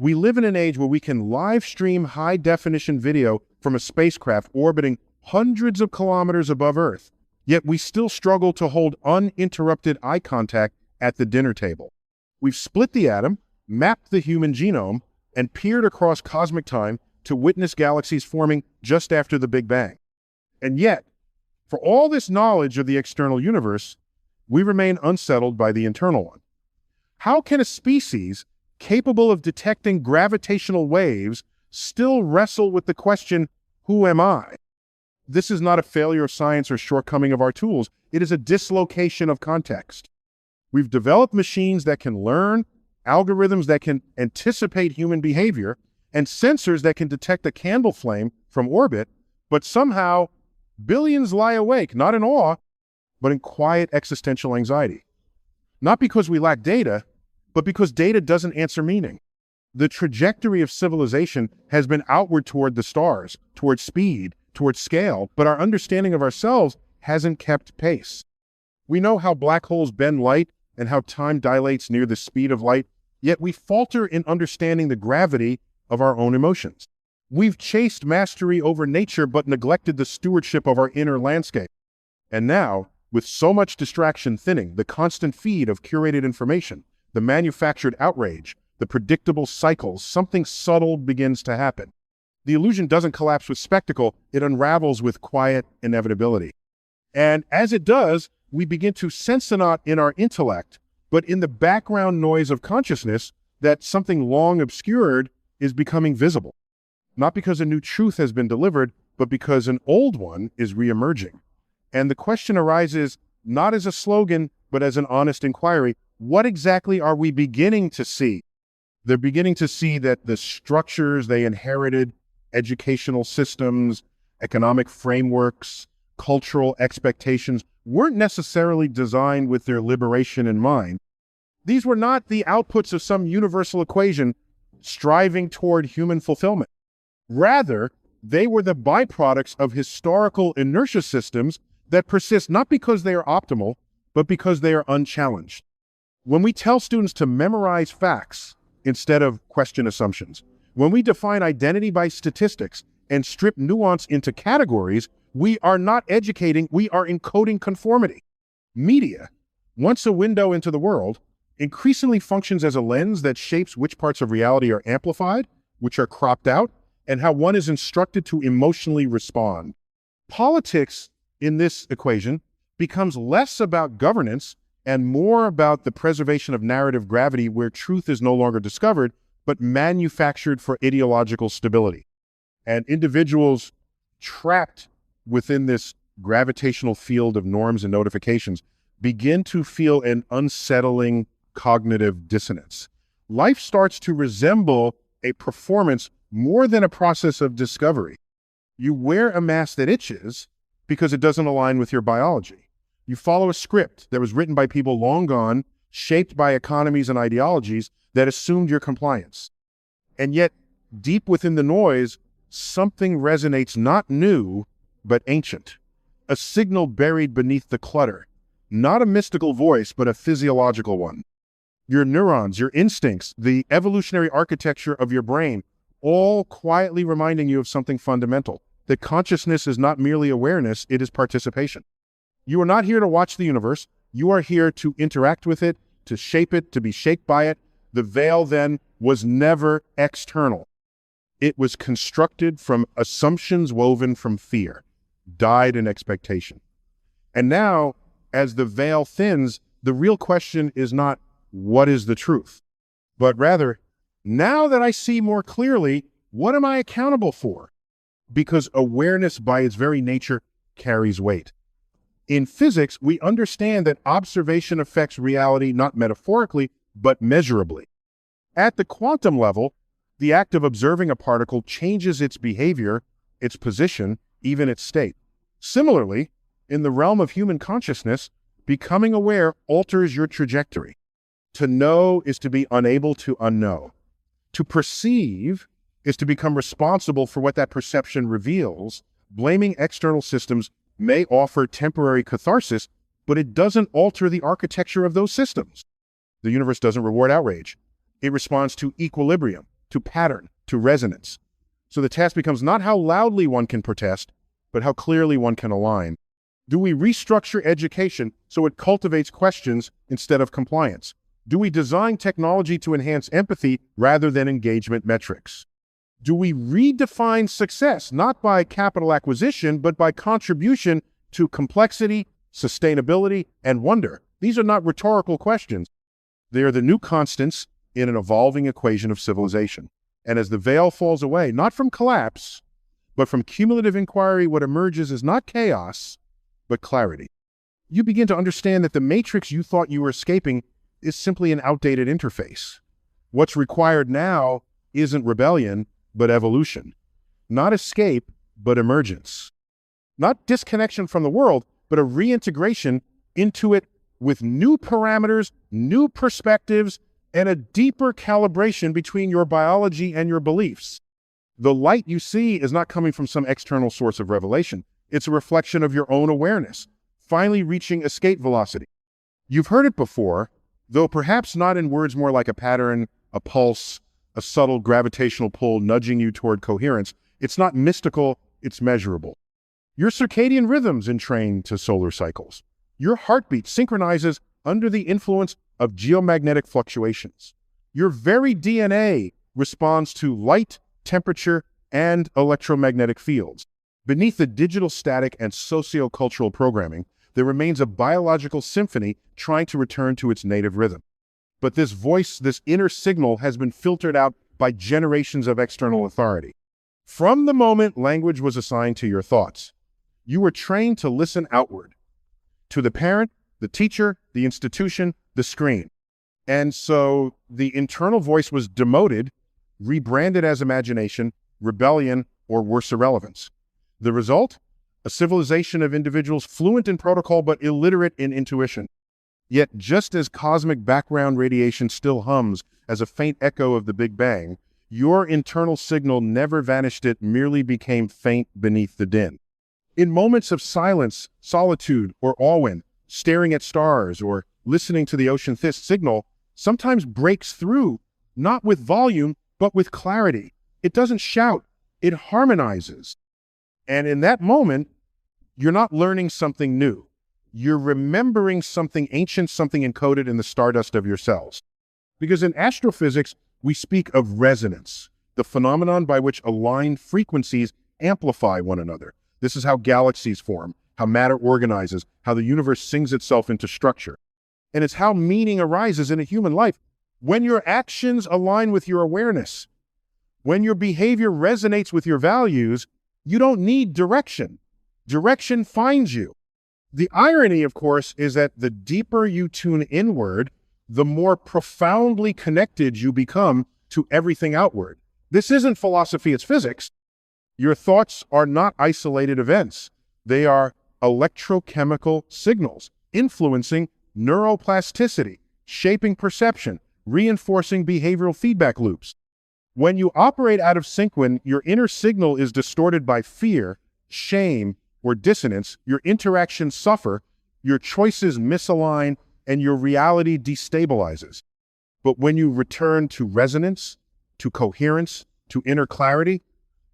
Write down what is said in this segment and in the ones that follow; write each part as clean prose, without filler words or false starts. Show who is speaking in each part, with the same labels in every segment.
Speaker 1: We live in an age where we can live stream high-definition video from a spacecraft orbiting hundreds of kilometers above Earth, yet we still struggle to hold uninterrupted eye contact at the dinner table. We've split the atom, mapped the human genome, and peered across cosmic time to witness galaxies forming just after the Big Bang. And yet, for all this knowledge of the external universe, we remain unsettled by the internal one. How can a species capable of detecting gravitational waves still wrestle with the question, who am I? This is not a failure of science or shortcoming of our tools. It is a dislocation of context. We've developed machines that can learn, algorithms that can anticipate human behavior, and sensors that can detect a candle flame from orbit, but somehow billions lie awake, not in awe, but in quiet existential anxiety. Not because we lack data, but because data doesn't answer meaning. The trajectory of civilization has been outward toward the stars, toward speed, toward scale, but our understanding of ourselves hasn't kept pace. We know how black holes bend light and how time dilates near the speed of light, yet we falter in understanding the gravity of our own emotions. We've chased mastery over nature but neglected the stewardship of our inner landscape. And now, with so much distraction thinning, the constant feed of curated information, the manufactured outrage, the predictable cycles, something subtle begins to happen. The illusion doesn't collapse with spectacle, it unravels with quiet inevitability. And as it does, we begin to sense not in our intellect, but in the background noise of consciousness that something long obscured is becoming visible. Not because a new truth has been delivered, but because an old one is reemerging. And the question arises not as a slogan, but as an honest inquiry. What exactly are we beginning to see? They're beginning to see that the structures they inherited, educational systems, economic frameworks, cultural expectations, weren't necessarily designed with their liberation in mind. These were not the outputs of some universal equation striving toward human fulfillment. Rather, they were the byproducts of historical inertia systems that persist not because they are optimal, but because they are unchallenged. When we tell students to memorize facts instead of question assumptions, when we define identity by statistics and strip nuance into categories, we are not educating, we are encoding conformity. Media, once a window into the world, increasingly functions as a lens that shapes which parts of reality are amplified, which are cropped out, and how one is instructed to emotionally respond. Politics in this equation becomes less about governance and more about the preservation of narrative gravity where truth is no longer discovered, but manufactured for ideological stability. And individuals trapped within this gravitational field of norms and notifications begin to feel an unsettling cognitive dissonance. Life starts to resemble a performance more than a process of discovery. You wear a mask that itches because it doesn't align with your biology. You follow a script that was written by people long gone, shaped by economies and ideologies that assumed your compliance. And yet, deep within the noise, something resonates not new, but ancient. A signal buried beneath the clutter. Not a mystical voice, but a physiological one. Your neurons, your instincts, the evolutionary architecture of your brain, all quietly reminding you of something fundamental. That consciousness is not merely awareness, it is participation. You are not here to watch the universe. You are here to interact with it, to shape it, to be shaped by it. The veil then was never external. It was constructed from assumptions woven from fear, dyed in expectation. And now, as the veil thins, the real question is not, what is the truth? But rather, now that I see more clearly, what am I accountable for? Because awareness by its very nature carries weight. In physics, we understand that observation affects reality not metaphorically, but measurably. At the quantum level, the act of observing a particle changes its behavior, its position, even its state. Similarly, in the realm of human consciousness, becoming aware alters your trajectory. To know is to be unable to unknow. To perceive is to become responsible for what that perception reveals. Blaming external systems may offer temporary catharsis, but it doesn't alter the architecture of those systems. The universe doesn't reward outrage. It responds to equilibrium. to pattern, to resonance. So the task becomes not how loudly one can protest, but how clearly one can align. Do we restructure education so it cultivates questions instead of compliance? Do we design technology to enhance empathy rather than engagement metrics? Do we redefine success not by capital acquisition, but by contribution to complexity, sustainability, and wonder? These are not rhetorical questions. They are the new constants in an evolving equation of civilization. And as the veil falls away, not from collapse, but from cumulative inquiry, what emerges is not chaos, but clarity. You begin to understand that the matrix you thought you were escaping is simply an outdated interface. What's required now isn't rebellion, but evolution. Not escape, but emergence. Not disconnection from the world, but a reintegration into it with new parameters, new perspectives, and a deeper calibration between your biology and your beliefs. The light you see is not coming from some external source of revelation. It's a reflection of your own awareness, finally reaching escape velocity. You've heard it before, though perhaps not in words more like a pattern, a pulse, a subtle gravitational pull nudging you toward coherence. It's not mystical, it's measurable. Your circadian rhythms entrain to solar cycles. Your heartbeat synchronizes under the influence of geomagnetic fluctuations. Your very DNA responds to light, temperature, and electromagnetic fields. Beneath the digital static and socio-cultural programming, there remains a biological symphony trying to return to its native rhythm. But this voice, this inner signal, has been filtered out by generations of external authority. From the moment language was assigned to your thoughts, you were trained to listen outward, to the parent, the teacher, the institution, the screen. And so the internal voice was demoted, rebranded as imagination, rebellion, or worse, irrelevance. The result? A civilization of individuals fluent in protocol but illiterate in intuition. Yet just as cosmic background radiation still hums as a faint echo of the Big Bang, your internal signal never vanished, it merely became faint beneath the din. In moments of silence, solitude, or awe, staring at stars or listening to the ocean, this signal sometimes breaks through, not with volume, but with clarity. It doesn't shout, it harmonizes. And in that moment, you're not learning something new. You're remembering something ancient, something encoded in the stardust of your cells. Because in astrophysics, we speak of resonance, the phenomenon by which aligned frequencies amplify one another. This is how galaxies form, how matter organizes, how the universe sings itself into structure. And it's how meaning arises in a human life. When your actions align with your awareness, when your behavior resonates with your values, you don't need direction. Direction finds you. The irony, of course, is that the deeper you tune inward, the more profoundly connected you become to everything outward. This isn't philosophy, it's physics. Your thoughts are not isolated events. They are electrochemical signals influencing neuroplasticity, shaping perception, reinforcing behavioral feedback loops. When you operate out of sync, when your inner signal is distorted by fear, shame, or dissonance, your interactions suffer, your choices misalign, and your reality destabilizes. But when you return to resonance, to coherence, to inner clarity,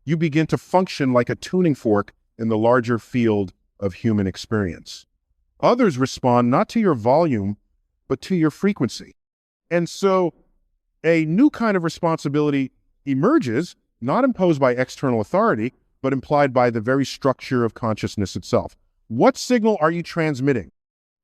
Speaker 1: you begin to function like a tuning fork in the larger field of human experience. Others respond not to your volume, but to your frequency. And so a new kind of responsibility emerges, not imposed by external authority, but implied by the very structure of consciousness itself. What signal are you transmitting?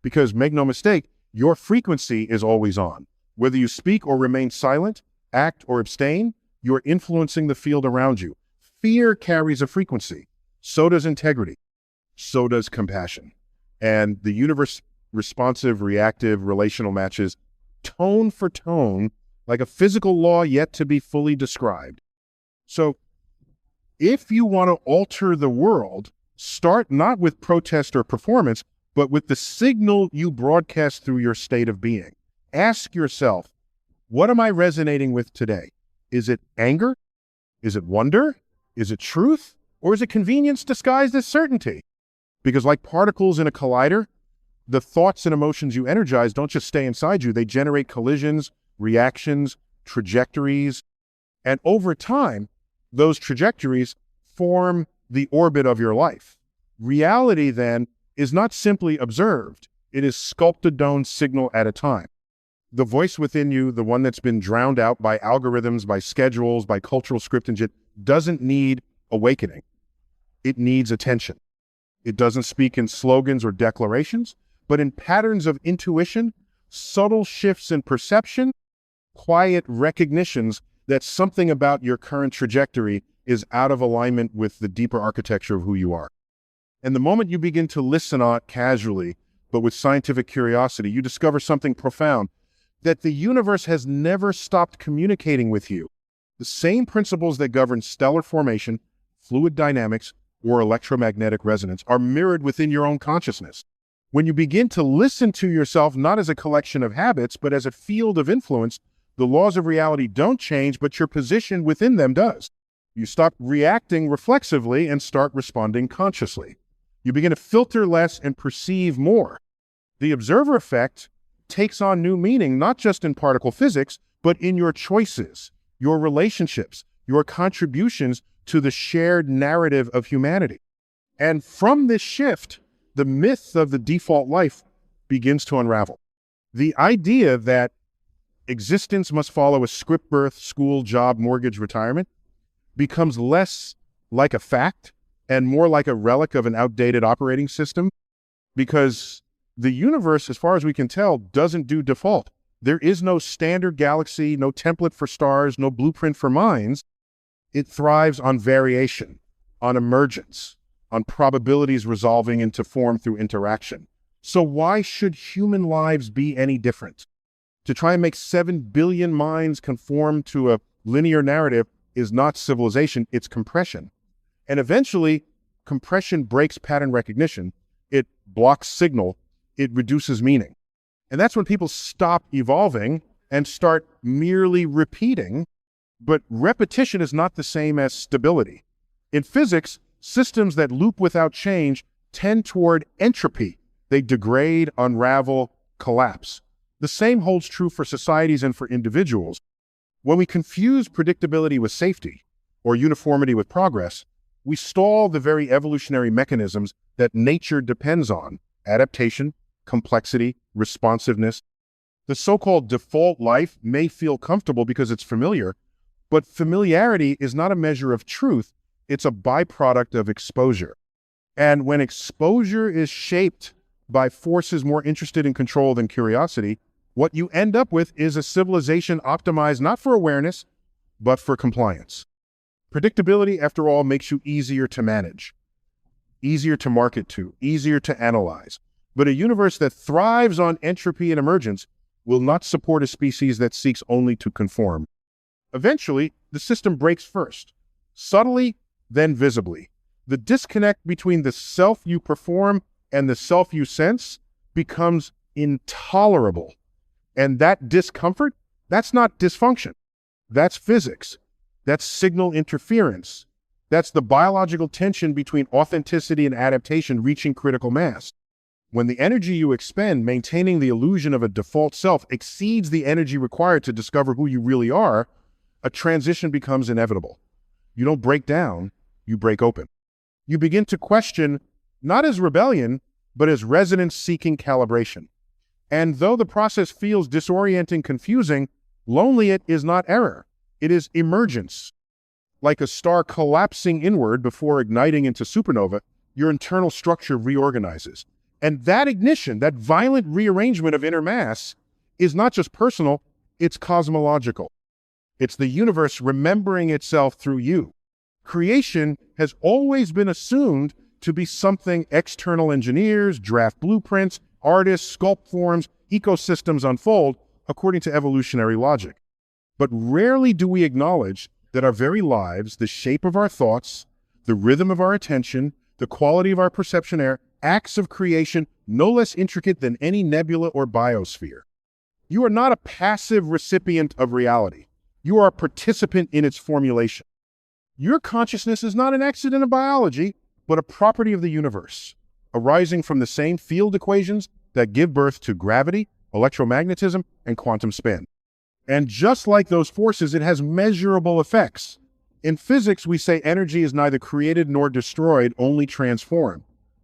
Speaker 1: Because make no mistake, your frequency is always on. Whether you speak or remain silent, act or abstain, you're influencing the field around you. Fear carries a frequency. So does integrity. So does compassion. And the universe responsive, reactive, relational matches tone for tone like a physical law yet to be fully described. So if you want to alter the world, start not with protest or performance, but with the signal you broadcast through your state of being. Ask yourself, what am I resonating with today? Is it anger? Is it wonder? Is it truth? Or is it convenience disguised as certainty? Because like particles in a collider, the thoughts and emotions you energize don't just stay inside you. They generate collisions, reactions, trajectories. And over time, those trajectories form the orbit of your life. Reality, then, is not simply observed. It is sculpted down signal at a time. The voice within you, the one that's been drowned out by algorithms, by schedules, by cultural script and shit, doesn't need awakening. It needs attention. It doesn't speak in slogans or declarations, but in patterns of intuition, subtle shifts in perception, quiet recognitions that something about your current trajectory is out of alignment with the deeper architecture of who you are. And the moment you begin to listen on casually, but with scientific curiosity, you discover something profound, that the universe has never stopped communicating with you. The same principles that govern stellar formation, fluid dynamics, or electromagnetic resonance are mirrored within your own consciousness. When you begin to listen to yourself not as a collection of habits, but as a field of influence, the laws of reality don't change, but your position within them does. You stop reacting reflexively and start responding consciously. You begin to filter less and perceive more. The observer effect takes on new meaning, not just in particle physics, but in your choices, your relationships, your contributions to the shared narrative of humanity. And from this shift, the myth of the default life begins to unravel. The idea that existence must follow a script: birth, school, job, mortgage, retirement becomes less like a fact and more like a relic of an outdated operating system, because the universe, as far as we can tell, doesn't do default. There is no standard galaxy, no template for stars, no blueprint for minds. It thrives on variation, on emergence, on probabilities resolving into form through interaction. So why should human lives be any different? To try and make 7 billion minds conform to a linear narrative is not civilization, it's compression. And eventually, compression breaks pattern recognition. It blocks signal. It reduces meaning. And that's when people stop evolving and start merely repeating. But repetition is not the same as stability. In physics, systems that loop without change tend toward entropy. They degrade, unravel, collapse. The same holds true for societies and for individuals. When we confuse predictability with safety, or uniformity with progress, we stall the very evolutionary mechanisms that nature depends on: adaptation, complexity, responsiveness. The so-called default life may feel comfortable because it's familiar, but familiarity is not a measure of truth. It's a byproduct of exposure. And when exposure is shaped by forces more interested in control than curiosity, what you end up with is a civilization optimized not for awareness, but for compliance. Predictability, after all, makes you easier to manage, easier to market to, easier to analyze. But a universe that thrives on entropy and emergence will not support a species that seeks only to conform. Eventually, the system breaks first, subtly, then visibly. The disconnect between the self you perform and the self you sense becomes intolerable. And that discomfort, that's not dysfunction. That's physics. That's signal interference. That's the biological tension between authenticity and adaptation reaching critical mass. When the energy you expend maintaining the illusion of a default self exceeds the energy required to discover who you really are, a transition becomes inevitable. You don't break down, you break open. You begin to question, not as rebellion, but as resonance-seeking calibration. And though the process feels disorienting, confusing, lonely it is not error. It is emergence. Like a star collapsing inward before igniting into supernova, your internal structure reorganizes. And that ignition, that violent rearrangement of inner mass, is not just personal, it's cosmological. It's the universe remembering itself through you. Creation has always been assumed to be something external engineers, draft blueprints, artists, sculpt forms, ecosystems unfold according to evolutionary logic. But rarely do we acknowledge that our very lives, the shape of our thoughts, the rhythm of our attention, the quality of our perception are acts of creation no less intricate than any nebula or biosphere. You are not a passive recipient of reality. You are a participant in its formulation. Your consciousness is not an accident of biology, but a property of the universe, arising from the same field equations that give birth to gravity, electromagnetism, and quantum spin. And just like those forces, it has measurable effects. In physics, we say energy is neither created nor destroyed, only transformed.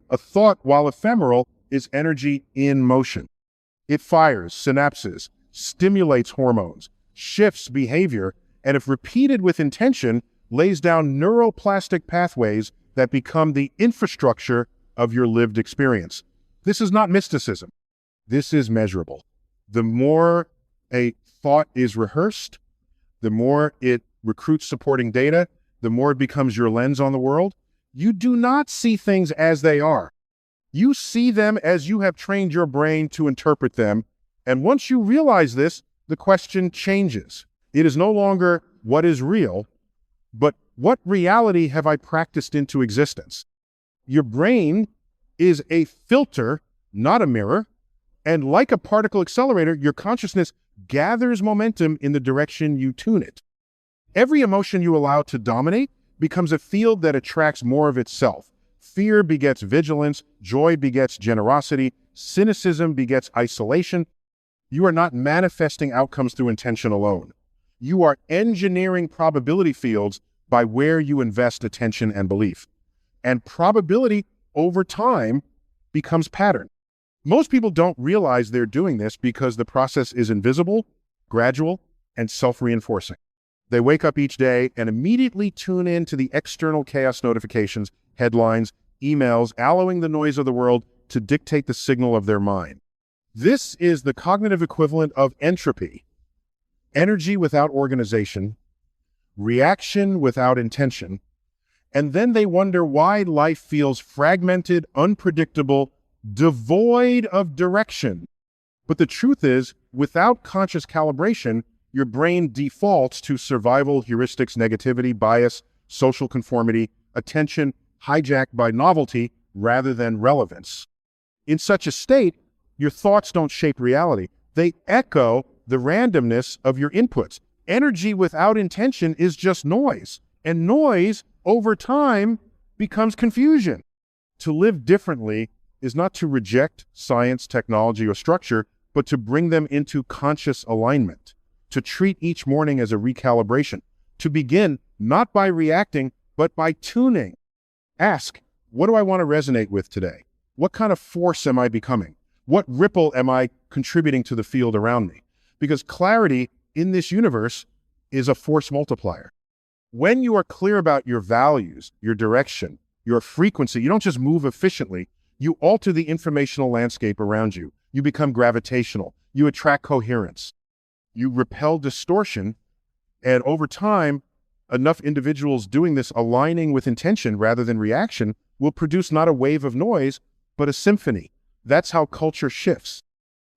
Speaker 1: A thought, while ephemeral, is energy in motion. It fires synapses, stimulates hormones, shifts behavior, and if repeated with intention, lays down neuroplastic pathways that become the infrastructure of your lived experience. This is not mysticism. This is measurable. The more a thought is rehearsed, the more it recruits supporting data, the more it becomes your lens on the world. You do not see things as they are. You see them as you have trained your brain to interpret them. And once you realize this, the question changes. It is no longer what is real, but what reality have I practiced into existence? Your brain is a filter, not a mirror. And like a particle accelerator, your consciousness gathers momentum in the direction you tune it. Every emotion you allow to dominate becomes a field that attracts more of itself. Fear begets vigilance, joy begets generosity, cynicism begets isolation. You are not manifesting outcomes through intention alone. You are engineering probability fields by where you invest attention and belief. And probability over time becomes pattern. Most people don't realize they're doing this because the process is invisible, gradual, and self-reinforcing. They wake up each day and immediately tune in to the external chaos notifications, headlines, emails, allowing the noise of the world to dictate the signal of their mind. This is the cognitive equivalent of entropy. Energy without organization, reaction without intention, and then they wonder why life feels fragmented, unpredictable, devoid of direction. But the truth is, without conscious calibration, your brain defaults to survival heuristics, negativity, bias, social conformity, attention hijacked by novelty rather than relevance. In such a state, your thoughts don't shape reality. They echo the randomness of your inputs. Energy without intention is just noise, and noise over time becomes confusion. To live differently is not to reject science, technology, or structure, but to bring them into conscious alignment, to treat each morning as a recalibration, to begin not by reacting, but by tuning. Ask, what do I want to resonate with today? What kind of force am I becoming? What ripple am I contributing to the field around me? Because clarity in this universe is a force multiplier. When you are clear about your values, your direction, your frequency, you don't just move efficiently, you alter the informational landscape around you. You become gravitational. You attract coherence. You repel distortion, and over time, enough individuals doing this, aligning with intention rather than reaction, will produce not a wave of noise, but a symphony. That's how culture shifts.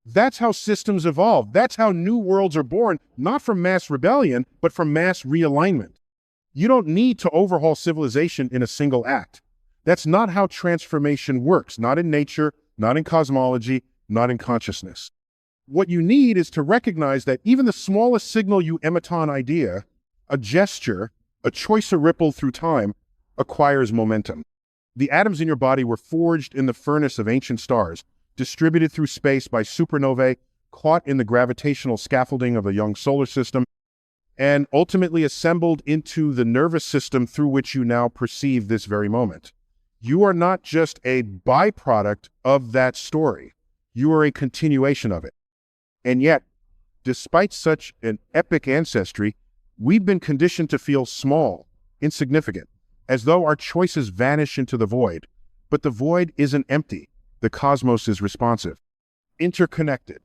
Speaker 1: That's how systems evolve. That's how new worlds are born, not from mass rebellion, but from mass realignment. You don't need to overhaul civilization in a single act. That's not how transformation works, not in nature, not in cosmology, not in consciousness. What you need is to recognize that even the smallest signal you emit on idea, a gesture, a choice, a ripple through time, acquires momentum. The atoms in your body were forged in the furnace of ancient stars, distributed through space by supernovae, caught in the gravitational scaffolding of a young solar system, and ultimately assembled into the nervous system through which you now perceive this very moment. You are not just a byproduct of that story. You are a continuation of it. And yet, despite such an epic ancestry, we've been conditioned to feel small, insignificant, as though our choices vanish into the void. But the void isn't empty. The cosmos is responsive, interconnected.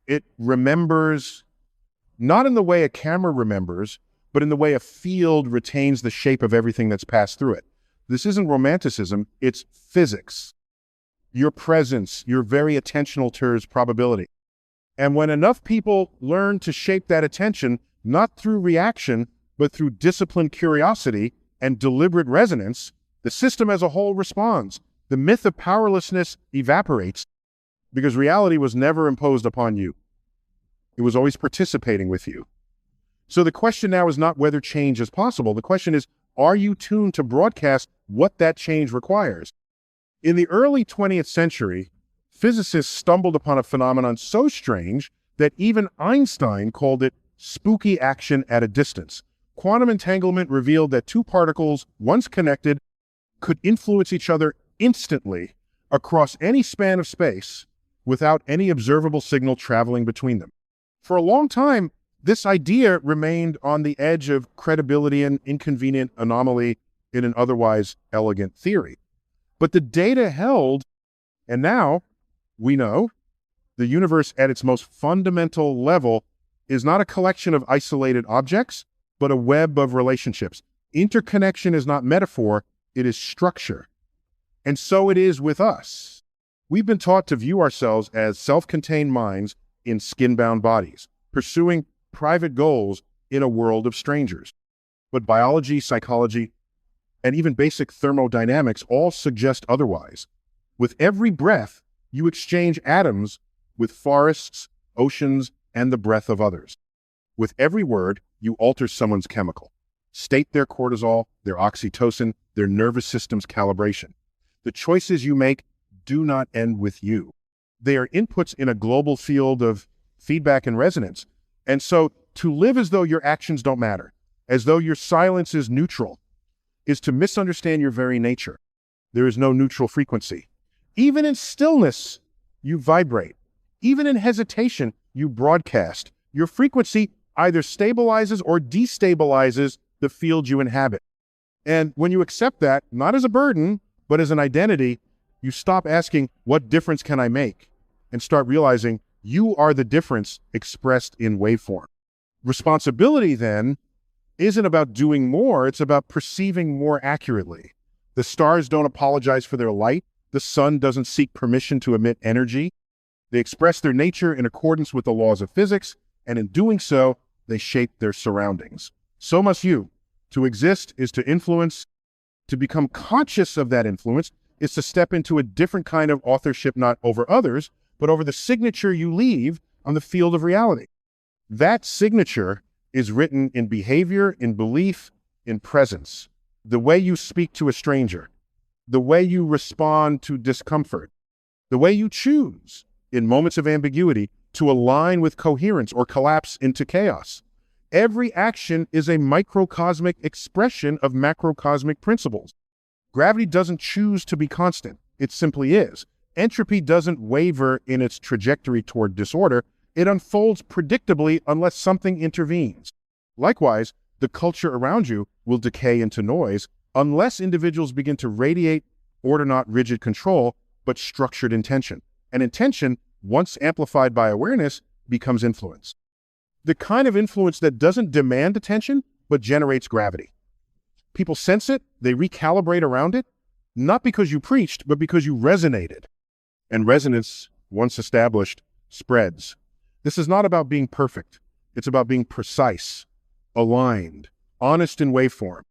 Speaker 1: It remembers, not in the way a camera remembers, but in the way a field retains the shape of everything that's passed through it. This isn't romanticism, it's physics. Your presence, your very attention alters probability. And when enough people learn to shape that attention, not through reaction, but through disciplined curiosity and deliberate resonance, the system as a whole responds. The myth of powerlessness evaporates because reality was never imposed upon you. It was always participating with you. So the question now is not whether change is possible. The question is, are you tuned to broadcast what that change requires? In the early 20th century, physicists stumbled upon a phenomenon so strange that even Einstein called it spooky action at a distance. Quantum entanglement revealed that two particles, once connected, could influence each other instantly across any span of space without any observable signal traveling between them. For a long time, this idea remained on the edge of credibility and inconvenient anomaly in an otherwise elegant theory. But the data held, and now we know the universe at its most fundamental level is not a collection of isolated objects, but a web of relationships. Interconnection is not metaphor, it is structure. And so it is with us. We've been taught to view ourselves as self-contained minds in skin-bound bodies, pursuing private goals in a world of strangers. But biology, psychology, and even basic thermodynamics all suggest otherwise. With every breath, you exchange atoms with forests, oceans, and the breath of others. With every word, you alter someone's chemical. State their cortisol, their oxytocin, their nervous system's calibration. The choices you make do not end with you. They are inputs in a global field of feedback and resonance. And so to live as though your actions don't matter, as though your silence is neutral, is to misunderstand your very nature. There is no neutral frequency. Even in stillness, you vibrate. Even in hesitation, you broadcast. Your frequency either stabilizes or destabilizes the field you inhabit. And when you accept that, not as a burden, but as an identity, you stop asking, what difference can I make? And start realizing you are the difference expressed in waveform. Responsibility, then, isn't about doing more, it's about perceiving more accurately. The stars don't apologize for their light. The sun doesn't seek permission to emit energy. They express their nature in accordance with the laws of physics, and in doing so, they shape their surroundings. So must you. To exist is to influence. To become conscious of that influence is to step into a different kind of authorship, not over others, but over the signature you leave on the field of reality. That signature is written in behavior, in belief, in presence. The way you speak to a stranger, the way you respond to discomfort, the way you choose in moments of ambiguity to align with coherence or collapse into chaos. Every action is a microcosmic expression of macrocosmic principles. Gravity doesn't choose to be constant. It simply is. Entropy doesn't waver in its trajectory toward disorder. It unfolds predictably unless something intervenes. Likewise, the culture around you will decay into noise unless individuals begin to radiate order, not rigid control, but structured intention. And intention, once amplified by awareness, becomes influence. The kind of influence that doesn't demand attention, but generates gravity. People sense it, they recalibrate around it, not because you preached, but because you resonated. And resonance, once established, spreads. This is not about being perfect. It's about being precise, aligned, honest in waveform.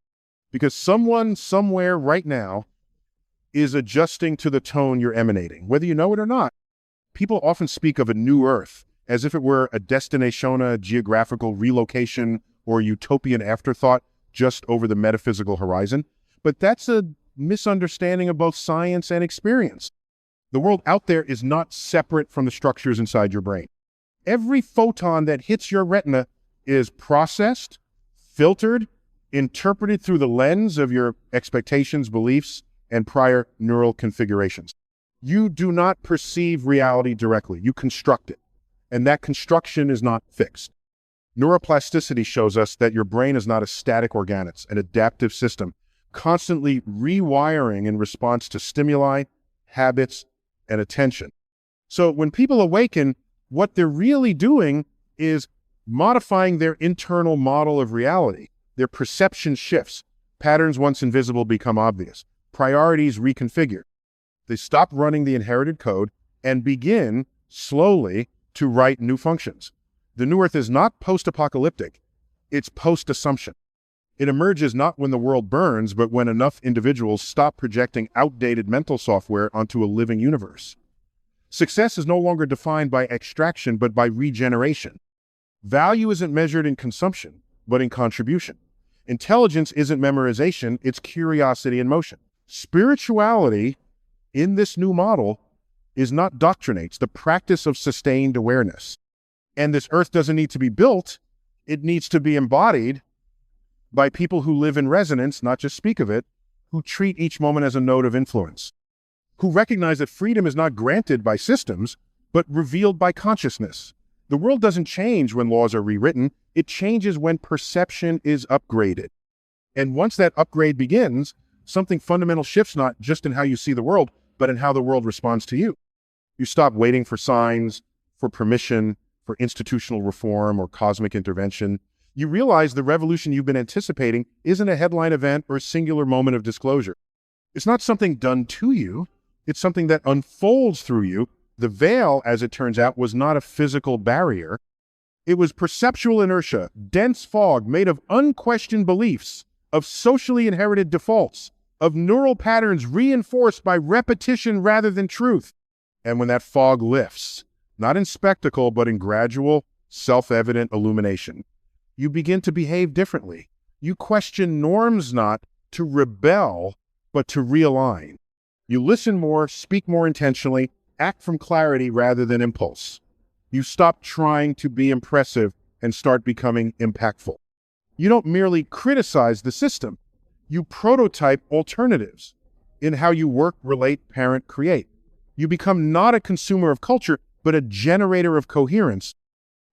Speaker 1: Because someone, somewhere, right now, is adjusting to the tone you're emanating, whether you know it or not. People often speak of a new Earth as if it were a destination, a geographical relocation, or utopian afterthought just over the metaphysical horizon. But that's a misunderstanding of both science and experience. The world out there is not separate from the structures inside your brain. Every photon that hits your retina is processed, filtered, interpreted through the lens of your expectations, beliefs, and prior neural configurations. You do not perceive reality directly. You construct it. And that construction is not fixed. Neuroplasticity shows us that your brain is not a static organ, it's an adaptive system, constantly rewiring in response to stimuli, habits, and attention. So when people awaken, what they're really doing is modifying their internal model of reality. Their perception shifts. Patterns once invisible become obvious. Priorities reconfigure. They stop running the inherited code and begin, slowly, to write new functions. The new Earth is not post-apocalyptic, it's post-assumption. It emerges not when the world burns, but when enough individuals stop projecting outdated mental software onto a living universe. Success is no longer defined by extraction, but by regeneration. Value isn't measured in consumption, but in contribution. Intelligence isn't memorization, it's curiosity in motion. Spirituality, in this new model, is not doctrine, it's the practice of sustained awareness. And this earth doesn't need to be built. It needs to be embodied by people who live in resonance, not just speak of it, who treat each moment as a node of influence, who recognize that freedom is not granted by systems, but revealed by consciousness. The world doesn't change when laws are rewritten. It changes when perception is upgraded. And once that upgrade begins, something fundamental shifts, not just in how you see the world, but in how the world responds to you. You stop waiting for signs, for permission, for institutional reform or cosmic intervention. You realize the revolution you've been anticipating isn't a headline event or a singular moment of disclosure. It's not something done to you. It's something that unfolds through you. The veil, as it turns out, was not a physical barrier. It was perceptual inertia, dense fog made of unquestioned beliefs, of socially inherited defaults, of neural patterns reinforced by repetition rather than truth. And when that fog lifts, not in spectacle, but in gradual, self-evident illumination, you begin to behave differently. You question norms not to rebel, but to realign. You listen more, speak more intentionally, act from clarity rather than impulse. You stop trying to be impressive and start becoming impactful. You don't merely criticize the system. You prototype alternatives in how you work, relate, parent, create. You become not a consumer of culture, but a generator of coherence.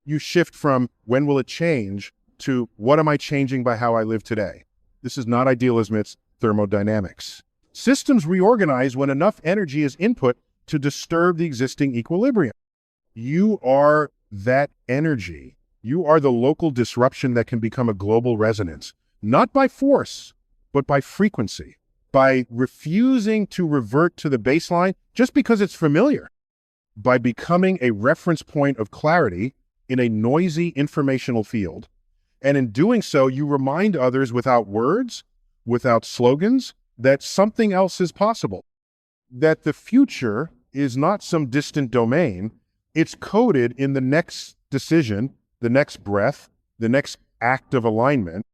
Speaker 1: You shift from when will it change to what am I changing by how I live today? This is not idealism, it's thermodynamics. Systems reorganize when enough energy is input to disturb the existing equilibrium. You are that energy. You are the local disruption that can become a global resonance, not by force, but by frequency, by refusing to revert to the baseline just because it's familiar, by becoming a reference point of clarity in a noisy informational field. And in doing so, you remind others without words, without slogans, that something else is possible, that the future is not some distant domain. It's coded in the next decision, the next breath, the next act of alignment.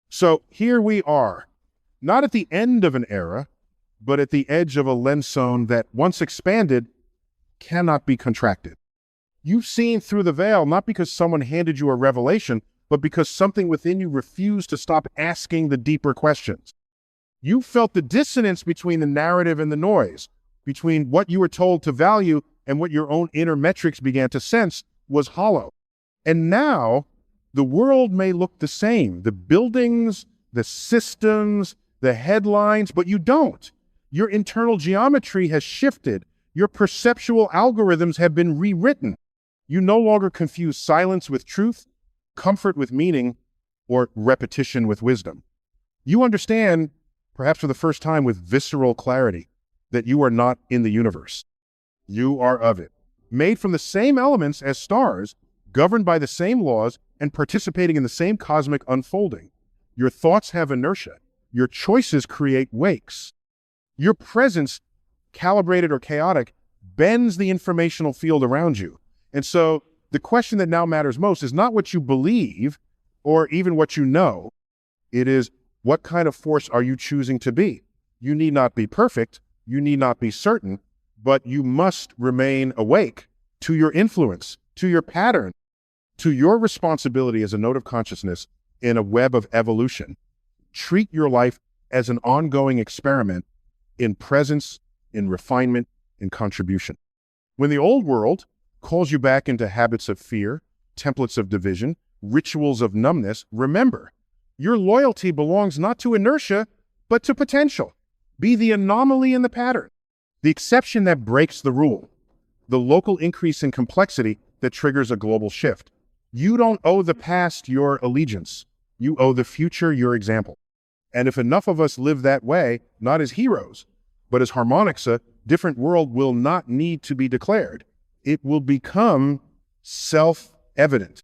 Speaker 1: So here we are, not at the end of an era, but at the edge of a lens zone that, once expanded, cannot be contracted. You've seen through the veil, not because someone handed you a revelation, but because something within you refused to stop asking the deeper questions. You felt the dissonance between the narrative and the noise, between what you were told to value and what your own inner metrics began to sense was hollow. And now, the world may look the same, the buildings, the systems, the headlines, but you don't. Your internal geometry has shifted. Your perceptual algorithms have been rewritten. You no longer confuse silence with truth, comfort with meaning, or repetition with wisdom. You understand, perhaps for the first time with visceral clarity, that you are not in the universe. You are of it, made from the same elements as stars, governed by the same laws, and participating in the same cosmic unfolding. Your thoughts have inertia. Your choices create wakes. Your presence, calibrated or chaotic, bends the informational field around you. And so the question that now matters most is not what you believe or even what you know. It is, what kind of force are you choosing to be? You need not be perfect. You need not be certain, but you must remain awake to your influence, to your pattern, to your responsibility as a node of consciousness in a web of evolution. Treat your life as an ongoing experiment in presence, in refinement, in contribution. When the old world calls you back into habits of fear, templates of division, rituals of numbness, remember, your loyalty belongs not to inertia, but to potential. Be the anomaly in the pattern, the exception that breaks the rule, the local increase in complexity that triggers a global shift. You don't owe the past your allegiance. You owe the future your example. And if enough of us live that way, not as heroes, but as harmonics, a different world will not need to be declared. It will become self-evident.